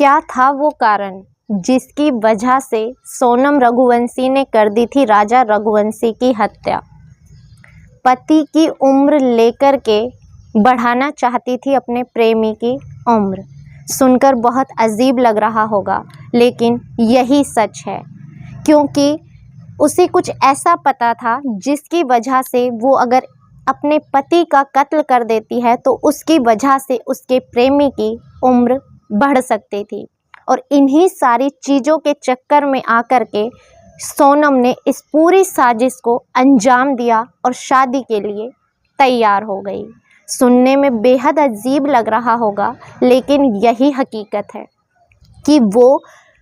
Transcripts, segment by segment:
क्या था वो कारण जिसकी वजह से सोनम रघुवंशी ने कर दी थी राजा रघुवंशी की हत्या। पति की उम्र लेकर के बढ़ाना चाहती थी अपने प्रेमी की उम्र। सुनकर बहुत अजीब लग रहा होगा, लेकिन यही सच है, क्योंकि उसे कुछ ऐसा पता था जिसकी वजह से वो अगर अपने पति का कत्ल कर देती है तो उसकी वजह से उसके प्रेमी की उम्र बढ़ सकती थी। और इन्हीं सारी चीज़ों के चक्कर में आकर के सोनम ने इस पूरी साजिश को अंजाम दिया और शादी के लिए तैयार हो गई। सुनने में बेहद अजीब लग रहा होगा, लेकिन यही हकीकत है कि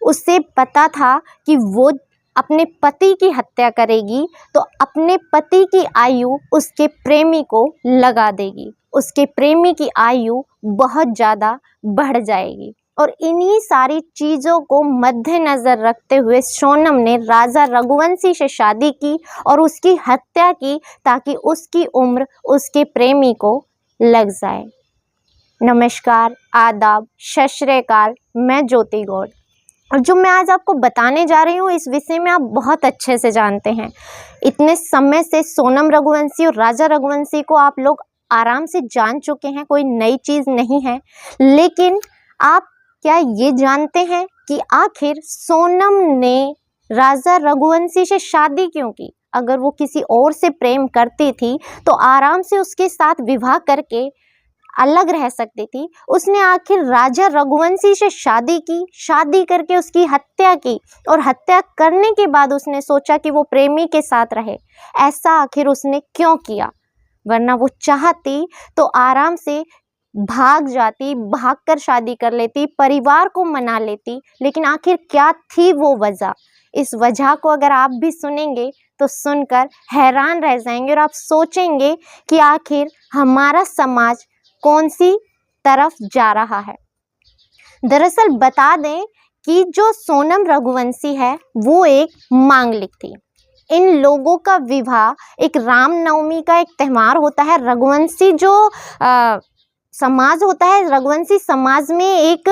उसे पता था कि वो अपने पति की हत्या करेगी तो अपने पति की आयु उसके प्रेमी को लगा देगी, उसके प्रेमी की आयु बहुत ज़्यादा बढ़ जाएगी। और इन्हीं सारी चीज़ों को मद्देनज़र रखते हुए सोनम ने राजा रघुवंशी से शादी की और उसकी हत्या की, ताकि उसकी उम्र उसके प्रेमी को लग जाए। नमस्कार, आदाब, सत श्री अकाल। मैं ज्योति गौड़, और जो मैं आज आपको बताने जा रही हूँ इस विषय में आप बहुत अच्छे से जानते हैं। इतने समय से सोनम रघुवंशी और राजा रघुवंशी को आप लोग आराम से जान चुके हैं, कोई नई चीज़ नहीं है। लेकिन आप क्या ये जानते हैं कि आखिर सोनम ने राजा रघुवंशी से शादी क्यों की? अगर वो किसी और से प्रेम करती थी तो आराम से उसके साथ विवाह करके अलग रह सकती थी। उसने आखिर राजा रघुवंशी से शादी की, शादी करके उसकी हत्या की, और हत्या करने के बाद उसने सोचा कि वो प्रेमी के साथ रहे। ऐसा आखिर उसने क्यों किया? वरना वो चाहती तो आराम से भाग जाती, भागकर शादी कर लेती, परिवार को मना लेती। लेकिन आखिर क्या थी वो वजह? इस वजह को अगर आप भी सुनेंगे तो सुनकर हैरान रह जाएंगे और आप सोचेंगे कि आखिर हमारा समाज कौन सी तरफ जा रहा है। दरअसल बता दें कि जो सोनम रघुवंशी है वो एक मांगलिक थी। इन लोगों का विवाह एक रामनवमी का एक त्यौहार होता है। रघुवंशी जो समाज होता है, रघुवंशी समाज में एक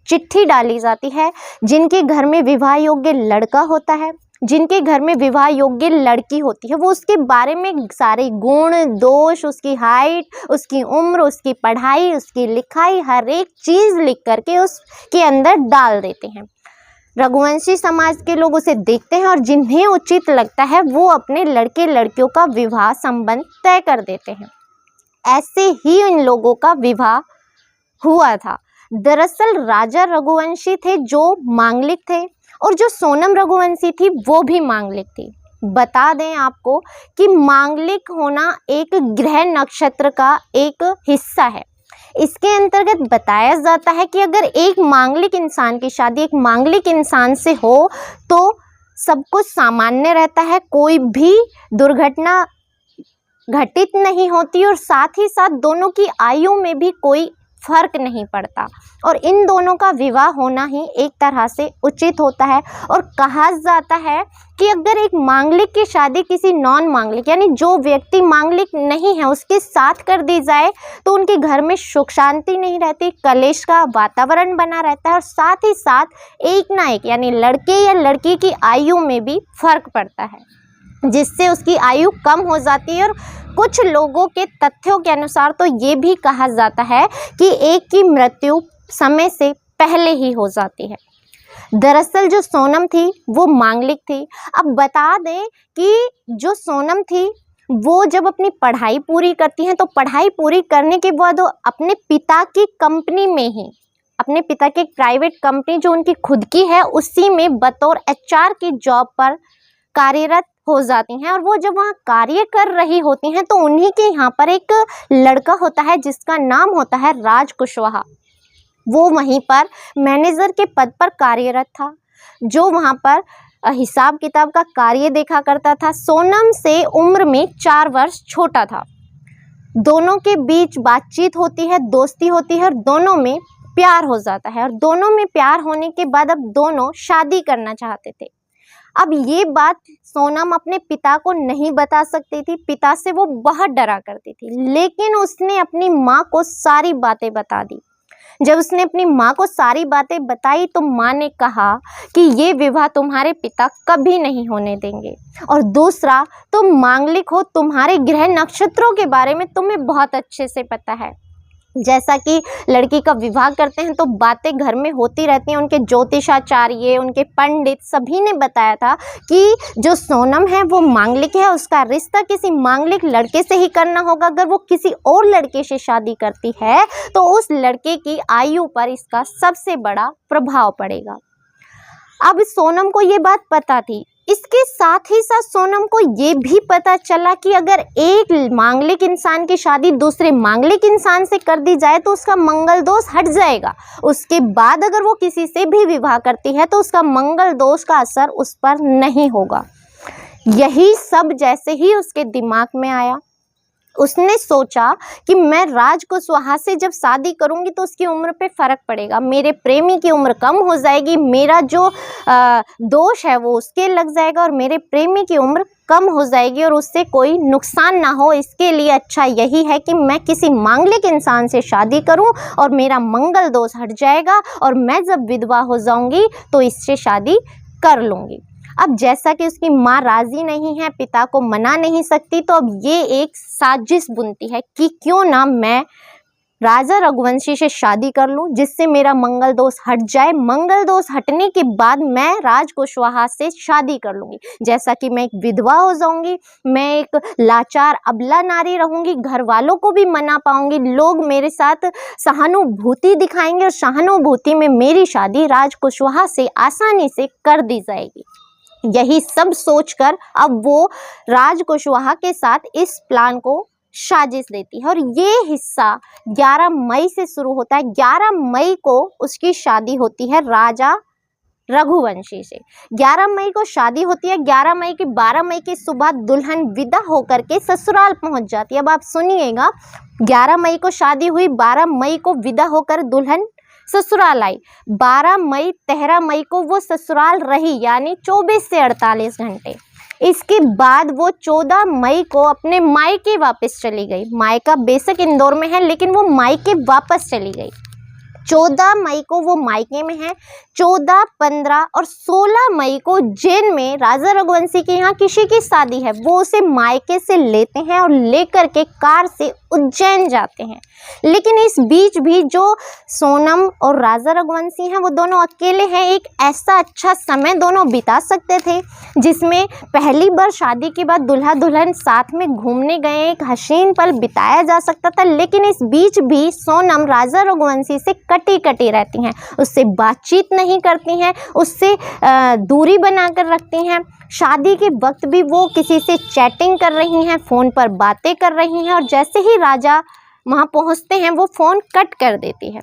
चिट्ठी डाली जाती है। जिनके घर में विवाह योग्य लड़का होता है, जिनके घर में विवाह योग्य लड़की होती है, वो उसके बारे में सारे गुण दोष, उसकी हाइट, उसकी उम्र, उसकी पढ़ाई, उसकी लिखाई, हर एक चीज़ लिख करके उसके अंदर डाल देते हैं। रघुवंशी समाज के लोग उसे देखते हैं और जिन्हें उचित लगता है वो अपने लड़के लड़कियों का विवाह संबंध तय कर देते हैं। ऐसे ही इन लोगों का विवाह हुआ था। दरअसल राजा रघुवंशी थे जो मांगलिक थे, और जो सोनम रघुवंशी थी वो भी मांगलिक थी। बता दें आपको कि मांगलिक होना एक ग्रह नक्षत्र का एक हिस्सा है। इसके अंतर्गत बताया जाता है कि अगर एक मांगलिक इंसान की शादी एक मांगलिक इंसान से हो तो सब कुछ सामान्य रहता है, कोई भी दुर्घटना घटित नहीं होती, और साथ ही साथ दोनों की आयु में भी कोई फर्क नहीं पड़ता, और इन दोनों का विवाह होना ही एक तरह से उचित होता है। और कहा जाता है कि अगर एक मांगलिक की शादी किसी नॉन मांगलिक, यानी जो व्यक्ति मांगलिक नहीं है, उसके साथ कर दी जाए तो उनके घर में सुख शांति नहीं रहती, कलेश का वातावरण बना रहता है, और साथ ही साथ एक ना एक यानी लड़के या लड़की की आयु में भी फर्क पड़ता है, जिससे उसकी आयु कम हो जाती है। और कुछ लोगों के तथ्यों के अनुसार तो ये भी कहा जाता है कि एक की मृत्यु समय से पहले ही हो जाती है। दरअसल जो सोनम थी वो मांगलिक थी। अब बता दें कि जो सोनम थी वो जब अपनी पढ़ाई पूरी करती हैं तो पढ़ाई पूरी करने के बाद वो अपने पिता की कंपनी में ही, अपने पिता की एक प्राइवेट कंपनी जो उनकी खुद की है, उसी में बतौर एचआर की जॉब पर कार्यरत हो जाती हैं। और वो जब वहाँ कार्य कर रही होती हैं तो उन्हीं के यहाँ पर एक लड़का होता है जिसका नाम होता है राज कुशवाहा। वो वहीं पर मैनेजर के पद पर कार्यरत था, जो वहाँ पर हिसाब किताब का कार्य देखा करता था। सोनम से उम्र में 4 वर्ष छोटा था। दोनों के बीच बातचीत होती है, दोस्ती होती है, और दोनों में प्यार हो जाता है। और दोनों में प्यार होने के बाद अब दोनों शादी करना चाहते थे। अब ये बात सोनम अपने पिता को नहीं बता सकती थी, पिता से वो बहुत डरा करती थी, लेकिन उसने अपनी माँ को सारी बातें बता दी। जब उसने अपनी माँ को सारी बातें बताई तो माँ ने कहा कि ये विवाह तुम्हारे पिता कभी नहीं होने देंगे, और दूसरा, तुम मांगलिक हो, तुम्हारे ग्रह नक्षत्रों के बारे में तुम्हें बहुत अच्छे से पता है। जैसा कि लड़की का विवाह करते हैं तो बातें घर में होती रहती हैं। उनके ज्योतिषाचार्य, उनके पंडित सभी ने बताया था कि जो सोनम है वो मांगलिक है, उसका रिश्ता किसी मांगलिक लड़के से ही करना होगा। अगर वो किसी और लड़के से शादी करती है तो उस लड़के की आयु पर इसका सबसे बड़ा प्रभाव पड़ेगा। अब सोनम को ये बात पता थी। इसके साथ ही साथ सोनम को ये भी पता चला कि अगर एक मांगलिक इंसान की शादी दूसरे मांगलिक इंसान से कर दी जाए तो उसका मंगल दोष हट जाएगा। उसके बाद अगर वो किसी से भी विवाह करती है तो उसका मंगल दोष का असर उस पर नहीं होगा। यही सब जैसे ही उसके दिमाग में आया, उसने सोचा कि मैं राज कुशवाहा से जब शादी करूंगी तो उसकी उम्र पे फ़र्क पड़ेगा, मेरे प्रेमी की उम्र कम हो जाएगी, मेरा जो दोष है वो उसके लग जाएगा और मेरे प्रेमी की उम्र कम हो जाएगी और उससे कोई नुकसान ना हो। इसके लिए अच्छा यही है कि मैं किसी मांगलिक इंसान से शादी करूं और मेरा मंगल दोष हट जाएगा और मैं जब विधवा हो जाऊंगी तो इससे शादी कर लूँगी। अब जैसा कि उसकी माँ राजी नहीं है, पिता को मना नहीं सकती, तो अब ये एक साजिश बुनती है कि क्यों ना मैं राजा रघुवंशी से शादी कर लूं जिससे मेरा मंगल दोष हट जाए। मंगल दोष हटने के बाद मैं राज कुशवाहा से शादी कर लूंगी। जैसा कि मैं एक विधवा हो जाऊंगी, मैं एक लाचार अबला नारी रहूंगी, घर वालों को भी मना पाऊंगी, लोग मेरे साथ सहानुभूति दिखाएंगे और सहानुभूति में मेरी शादी राज कुशवाहा से आसानी से कर दी जाएगी। यही सब सोचकर अब वो राज कुशवाहा के साथ इस प्लान को साजिश देती है और ये हिस्सा 11 मई से शुरू होता है। 11 मई को उसकी शादी होती है राजा रघुवंशी से। 11 मई को शादी होती है। 11 मई की 12 मई की सुबह दुल्हन विदा होकर के ससुराल पहुंच जाती है। अब आप सुनिएगा, 11 मई को शादी हुई, 12 मई को विदा होकर दुल्हन ससुराल आई, 12 मई 13 मई को वो ससुराल रही, यानी 24 से 48 घंटे। इसके बाद वो 14 मई को अपने मायके वापस चली गई। मायका बेशक इंदौर में है लेकिन वो मायके वापस चली गई। 14 मई को वो मायके में है। 14, 15 और 16 मई को उज्जैन में राजा रघुवंशी के यहाँ किसी की शादी है, वो उसे मायके से लेते हैं और लेकर के कार से उज्जैन जाते हैं। लेकिन इस बीच भी जो सोनम और राजा रघुवंशी हैं वो दोनों अकेले हैं। एक ऐसा अच्छा समय दोनों बिता सकते थे जिसमें पहली बार शादी के बाद दुल्हा दुल्हन साथ में घूमने गए, एक हसीन पल बिताया जा सकता था। लेकिन इस बीच भी सोनम राजा रघुवंशी से कटी कटी रहती हैं, उससे बातचीत नहीं करती हैं, उससे दूरी बनाकर रखती हैं। शादी के वक्त भी वो किसी से चैटिंग कर रही हैं, फ़ोन पर बातें कर रही हैं और जैसे ही राजा वहाँ पहुँचते हैं वो फ़ोन कट कर देती है।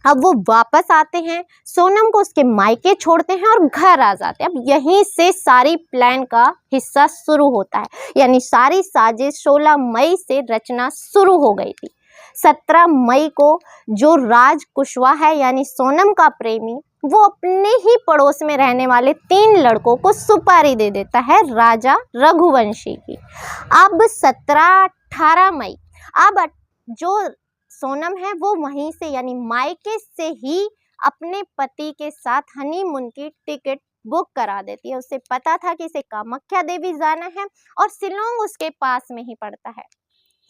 अब वो वापस आते हैं, सोनम को उसके मायके छोड़ते हैं और घर आ जाते हैं। अब यहीं से सारी प्लान का हिस्सा शुरू होता है, यानी सारी साजिश 16 मई से रचना शुरू हो गई थी। 17 मई को जो राज कुशवाहा है यानी सोनम का प्रेमी, वो अपने ही पड़ोस में रहने वाले 3 लड़कों को सुपारी दे देता है राजा रघुवंशी की। अब 17-18 मई, अब जो सोनम है वो वहीं से यानी मायके से ही अपने पति के साथ हनीमून की टिकट बुक करा देती है। उसे पता था कि इसे कामाख्या देवी जाना है और शिलोंग उसके पास में ही पड़ता है।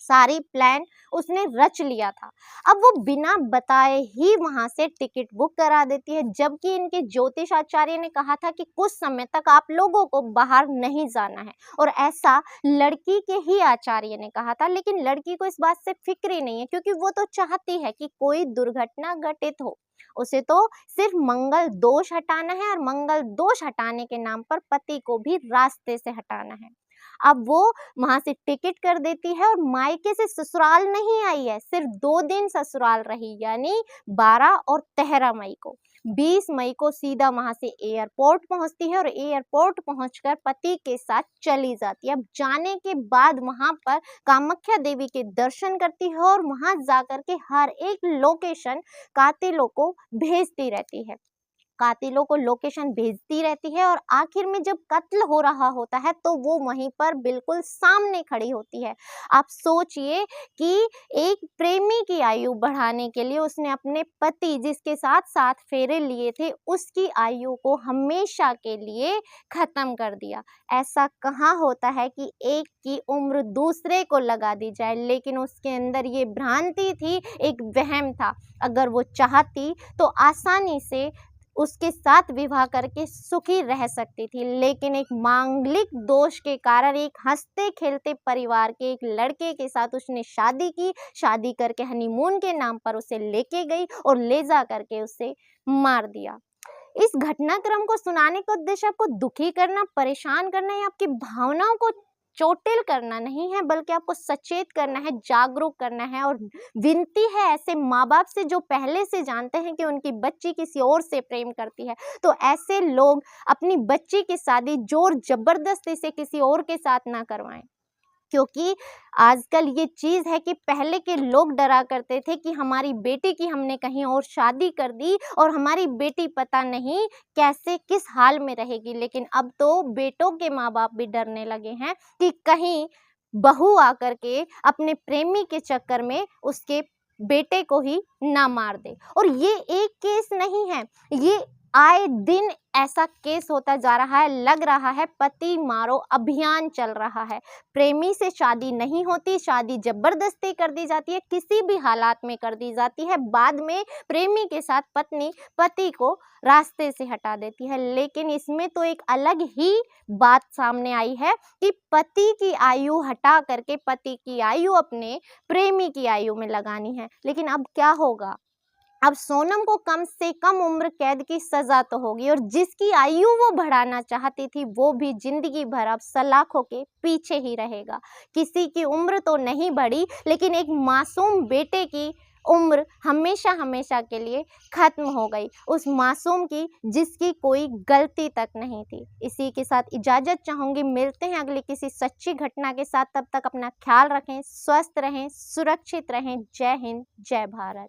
सारी प्लान उसने रच लिया था। अब वो बिना बताए ही वहां से टिकट बुक करा देती है, जबकि इनके ज्योतिषाचार्य ने कहा था कि कुछ समय तक आप लोगों को बाहर नहीं जाना है, और ऐसा लड़की के ही आचार्य ने कहा था। लेकिन लड़की को इस बात से फिक्र ही नहीं है, क्योंकि वो तो चाहती है कि कोई दुर्घटना घटित हो। उसे तो सिर्फ मंगल दोष हटाना है और मंगल दोष हटाने के नाम पर पति को भी रास्ते से हटाना है। अब वो वहां से टिकट कर देती है और मायके से ससुराल नहीं आई है, सिर्फ 2 दिन ससुराल रही, यानी 12 और 13 मई को। 20 मई को सीधा वहां से एयरपोर्ट पहुंचती है और एयरपोर्ट पहुंचकर पति के साथ चली जाती है। अब जाने के बाद वहां पर कामाख्या देवी के दर्शन करती है और वहां जाकर के हर एक लोकेशन कातिलों को भेजती रहती है। कातिलों को लोकेशन भेजती रहती है और आखिर में जब कत्ल हो रहा होता है तो वो वहीं पर बिल्कुल सामने खड़ी होती है। आप सोचिए कि एक प्रेमी की आयु बढ़ाने के लिए उसने अपने पति जिसके साथ 7 फेरे लिए थे उसकी आयु को हमेशा के लिए खत्म कर दिया। ऐसा कहाँ होता है कि एक की उम्र दूसरे को लगा दी जाए, लेकिन उसके अंदर ये भ्रांति थी, एक वहम था। अगर वो चाहती तो आसानी से उसके साथ विवाह करके सुखी रह सकती थी, लेकिन एक मांगलिक दोष के कारण एक हंसते खेलते परिवार के एक लड़के के साथ उसने शादी की। शादी करके हनीमून के नाम पर उसे लेके गई और ले जा करके उसे मार दिया। इस घटनाक्रम को सुनाने का उद्देश्य आपको दुखी करना, परेशान करना या आपकी भावनाओं को चोटिल करना नहीं है, बल्कि आपको सचेत करना है, जागरूक करना है। और विनती है ऐसे माँ बाप से जो पहले से जानते हैं कि उनकी बच्ची किसी और से प्रेम करती है, तो ऐसे लोग अपनी बच्ची की शादी जोर जबरदस्ती से किसी और के साथ ना करवाएं। क्योंकि आजकल ये चीज़ है कि पहले के लोग डरा करते थे कि हमारी बेटी की हमने कहीं और शादी कर दी और हमारी बेटी पता नहीं कैसे किस हाल में रहेगी, लेकिन अब तो बेटों के माँ बाप भी डरने लगे हैं कि कहीं बहू आकर के अपने प्रेमी के चक्कर में उसके बेटे को ही ना मार दे। और ये एक केस नहीं है, ये आए दिन ऐसा केस होता जा रहा है। लग रहा है पति मारो अभियान चल रहा है। प्रेमी से शादी नहीं होती, शादी जबरदस्ती कर दी जाती है, किसी भी हालात में कर दी जाती है। बाद में प्रेमी के साथ पत्नी पति को रास्ते से हटा देती है। लेकिन इसमें तो एक अलग ही बात सामने आई है कि पति की आयु हटा करके पति की आयु अपने प्रेमी की आयु में लगानी है। लेकिन अब क्या होगा? अब सोनम को कम से कम उम्र कैद की सजा तो होगी, और जिसकी आयु वो बढ़ाना चाहती थी वो भी जिंदगी भर अब सलाखों के पीछे ही रहेगा। किसी की उम्र तो नहीं बढ़ी, लेकिन एक मासूम बेटे की उम्र हमेशा हमेशा के लिए खत्म हो गई, उस मासूम की जिसकी कोई गलती तक नहीं थी। इसी के साथ इजाज़त चाहूँगी, मिलते हैं अगली किसी सच्ची घटना के साथ। तब तक अपना ख्याल रखें, स्वस्थ रहें, सुरक्षित रहें। जय हिंद, जय भारत।